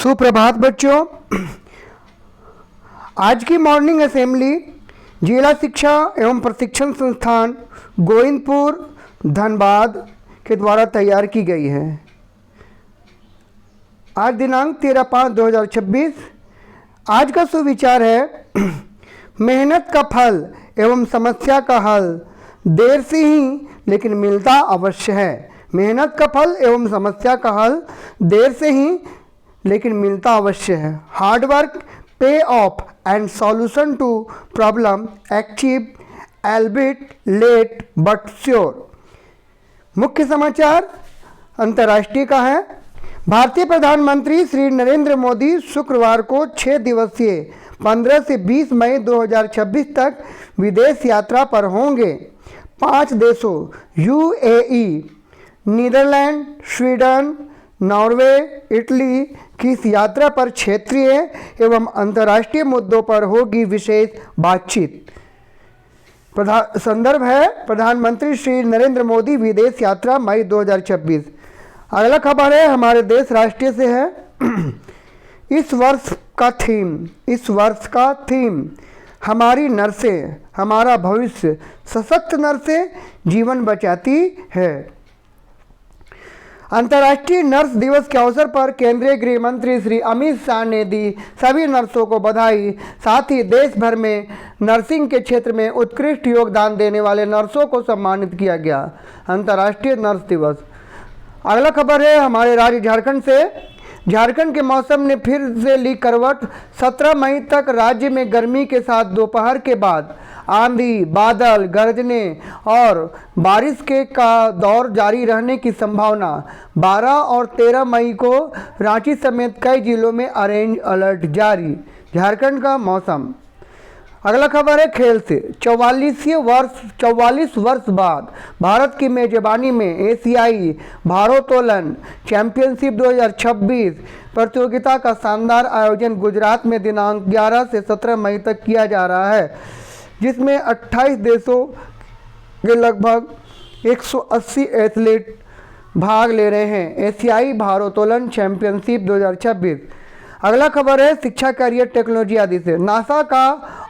सुप्रभात बच्चों। आज की मॉर्निंग असेंबली जिला शिक्षा एवं प्रशिक्षण संस्थान गोविंदपुर धनबाद के द्वारा तैयार की गई है। आज दिनांक 13/5/2026। आज का सुविचार है मेहनत का फल एवं समस्या का हल देर से ही लेकिन मिलता अवश्य है। मेहनत का फल एवं समस्या का हल देर से ही लेकिन मिलता अवश्य है। Hard work pay off and solution to problem achieve albeit late but sure. मुख्य समाचार अंतर्राष्ट्रीय का है। भारतीय प्रधानमंत्री श्री नरेंद्र मोदी शुक्रवार को 6 दिवसीय 15 से 20 मई 2026 तक विदेश यात्रा पर होंगे। 5 देशों UAE, Netherland, Sweden, Norway, Italy की इस यात्रा पर क्षेत्रीय एवं अंतर्राष्ट्रीय मुद्दों पर होगी विशेष बातचीत। संदर्भ है प्रधानमंत्री श्री नरेंद्र मोदी विदेश यात्रा मई 2026। अगला खबर है हमारे देश राष्ट्रीय से है। इस वर्ष का थीम हमारी नर्सें हमारा भविष्य, सशक्त नर्सें जीवन बचाती है। अंतर्राष्ट्रीय नर्स दिवस के अवसर पर केंद्रीय गृह मंत्री श्री अमित शाह ने दी सभी नर्सों को बधाई। साथ ही देश भर में नर्सिंग के क्षेत्र में उत्कृष्ट योगदान देने वाले नर्सों को सम्मानित किया गया। अंतर्राष्ट्रीय नर्स दिवस। अगला खबर है हमारे राज्य झारखंड से। झारखंड के मौसम ने फिर से ली करवट। 17 मई तक राज्य में गर्मी के साथ दोपहर के बाद आंधी, बादल, गरजने और बारिश के का दौर जारी रहने की संभावना। 12 और 13 मई को रांची समेत कई जिलों में ऑरेंज अलर्ट जारी। झारखंड का मौसम। अगला खबर है खेल से। 44 वर्ष बाद भारत की मेजबानी में एशियाई भारोत्तोलन चैंपियनशिप 2026 प्रतियोगिता का शानदार आयोजन गुजरात में दिनांक 11 से 17 मई तक किया जा रहा है, जिसमें 28 देशों के लगभग 180 एथलीट भाग ले रहे हैं। एशियाई भारोत्तोलन चैंपियनशिप 2026। अगला खबर है शिक्षा, करियर, टेक्नोलॉजी आदि से। नासा का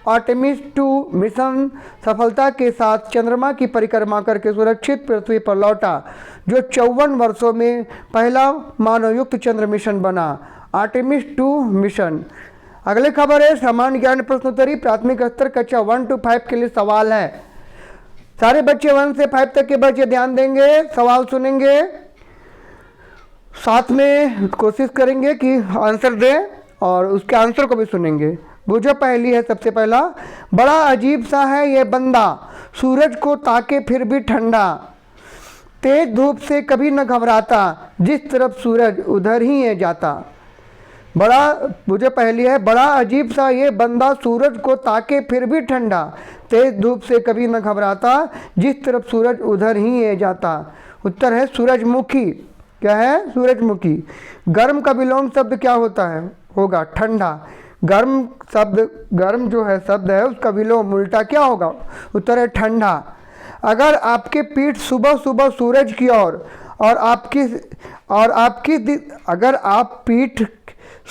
आर्टेमिस 2 मिशन सफलता के साथ चंद्रमा की परिक्रमा करके सुरक्षित पृथ्वी पर लौटा, जो 54 वर्षों में पहला मानवयुक्त चंद्र मिशन बना। Artemis 2 mission. अगले खबर है सामान्य ज्ञान प्रश्नोत्तरी प्राथमिक स्तर कक्षा 1 to 5 के लिए सवाल है। सारे बच्चे 1 से 5 तक के बच्चे ध्यान देंगे, सवाल सुनेंगे, साथ में कोशिश करेंगे कि आंसर दें और उसके आंसर को भी सुनेंगे। बुझो पहली है सबसे पहला। बड़ा अजीब सा है ये बंदा, सूरज को ताके फिर भी ठंडा, तेज धूप से कभी न घबराता, जिस तरफ सूरज उधर ही है जाता। मुझे पहली है बड़ा अजीब सा ये बंदा, सूरज को ताके फिर भी ठंडा, तेज धूप से कभी न घबराता, जिस तरफ सूरज उधर ही है जाता। उत्तर है सूरजमुखी। क्या है? सूरजमुखी। गर्म का विलोम शब्द क्या होता है? होगा ठंडा। गर्म जो है शब्द है उसका विलोम उल्टा क्या होगा? उत्तर है ठंडा। अगर आपके पीठ सुबह सुबह सूरज की ओर और अगर आप पीठ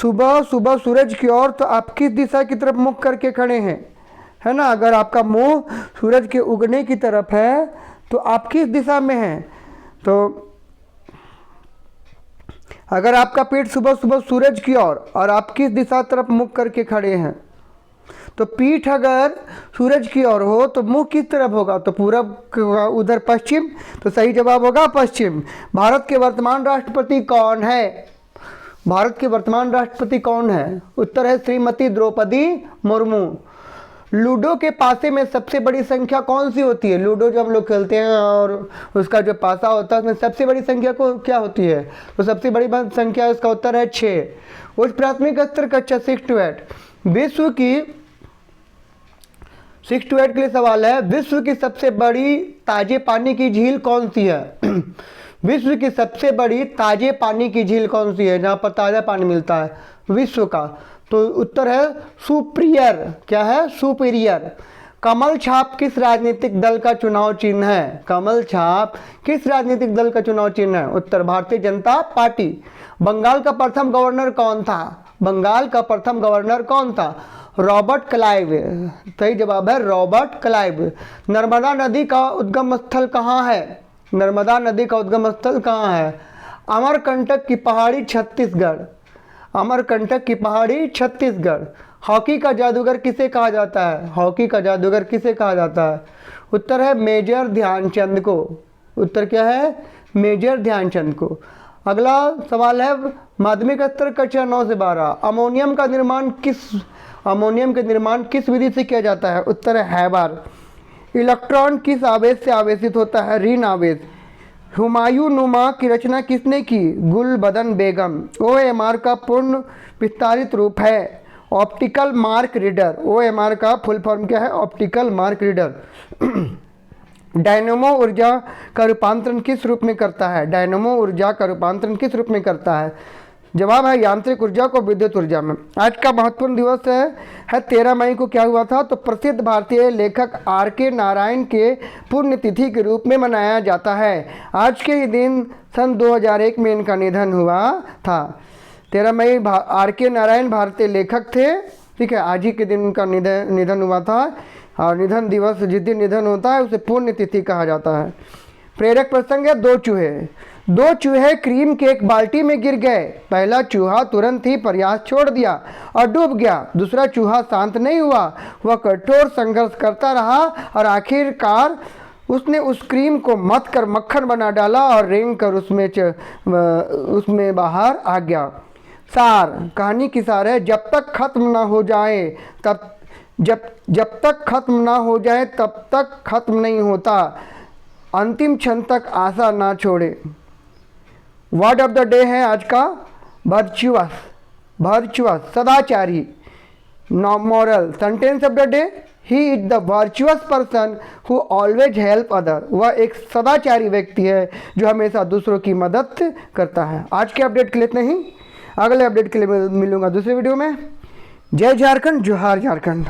सुबह सुबह सूरज की ओर तो आप किस दिशा की तरफ मुख करके खड़े हैं? है ना? अगर आपका मुंह सूरज के उगने की तरफ है तो आप किस दिशा में हैं? तो अगर आपका पेट सुबह सुबह सूरज की ओर और आप किस दिशा तरफ मुख करके खड़े हैं, तो पीठ अगर सूरज की ओर हो तो मुंह किस तरफ होगा? तो पूरब, उधर पश्चिम। तो सही जवाब होगा पश्चिम। भारत के वर्तमान राष्ट्रपति कौन है? भारत के वर्तमान राष्ट्रपति कौन है? उत्तर है श्रीमती द्रौपदी मुर्मू। लूडो के पासे में सबसे बड़ी संख्या कौन सी होती है? लूडो जो हम लोग खेलते हैं और उसका जो पासा होता है उसमें सबसे बड़ी संख्या को क्या होती है? तो सबसे बड़ी संख्या इसका उत्तर है 6। उच्च प्राथमिक स्तर कक्षा 6 to 8। विश्व की 6 to 8 के लिए सवाल है। विश्व की सबसे बड़ी ताजे पानी की झील कौन सी है? विश्व की सबसे बड़ी ताजे पानी की झील कौन सी है, जहाँ पर ताज़ा पानी मिलता है विश्व का? तो उत्तर है सुपीरियर। क्या है? सुपीरियर। कमल छाप किस राजनीतिक दल का चुनाव चिन्ह है? कमल छाप किस राजनीतिक दल का चुनाव चिन्ह है? उत्तर भारतीय जनता पार्टी। बंगाल का प्रथम गवर्नर कौन था? बंगाल का प्रथम गवर्नर कौन था? Robert Clive. सही जवाब है रॉबर्ट क्लाइव। नर्मदा नदी का उद्गम स्थल कहाँ है? नर्मदा नदी का उद्गम स्थल कहाँ है? अमरकंटक की पहाड़ी छत्तीसगढ़। अमरकंटक की पहाड़ी छत्तीसगढ़। हॉकी का जादूगर किसे कहा जाता है? हॉकी का जादूगर किसे कहा जाता है? उत्तर है मेजर ध्यानचंद को। उत्तर क्या है? मेजर ध्यानचंद को। अगला सवाल है माध्यमिक स्तर कक्षा 9 से 12 अमोनियम के निर्माण किस विधि से किया जाता है? उत्तर है हैबर। इलेक्ट्रॉन किस आवेश से आवेशित होता है? ऋण आवेश। हुमायूं नुमा की रचना किसने की? गुलबदन बेगम। OMR का पूर्ण विस्तारित रूप है ऑप्टिकल मार्क रीडर। OMR का फुल फॉर्म क्या है? Optical mark reader. डायनेमो ऊर्जा का रूपांतरण किस रूप में करता है? डायनेमो ऊर्जा का रूपांतरण किस रूप में करता है? जवाब है यांत्रिक ऊर्जा को विद्युत ऊर्जा में। आज का महत्वपूर्ण दिवस है 13 मई को क्या हुआ था? तो प्रसिद्ध भारतीय लेखक RK नारायण के पुण्यतिथि के रूप में मनाया जाता है। आज के ही दिन सन 2001 में इनका निधन हुआ था। 13 मई RK नारायण भारतीय लेखक थे, ठीक है। आज ही के दिन उनका निधन हुआ था और निधन दिवस जिस दिन निधन होता है उसे पुण्यतिथि कहा जाता है। प्रेरक प्रसंग है दो चूहे क्रीम के एक बाल्टी में गिर गए। पहला चूहा तुरंत ही प्रयास छोड़ दिया और डूब गया। दूसरा चूहा शांत नहीं हुआ, वह कठोर संघर्ष करता रहा और आखिरकार उसने उस क्रीम को मथ कर मक्खन बना डाला और रेंग कर उसमें बाहर आ गया। सार, कहानी की सार है जब तक खत्म ना हो जाए तब तक खत्म नहीं होता। अंतिम क्षण तक आशा ना छोड़े। वर्ड ऑफ द डे है आज का वर्चुअस, सदाचारी। Moral sentence of the day, he is the virtuous person who always help other. वह एक सदाचारी व्यक्ति है जो हमेशा दूसरों की मदद करता है। आज के अपडेट के लिए इतना ही। अगले अपडेट के लिए मिलूंगा दूसरे वीडियो में। जय झारखंड, जोहार झारखंड।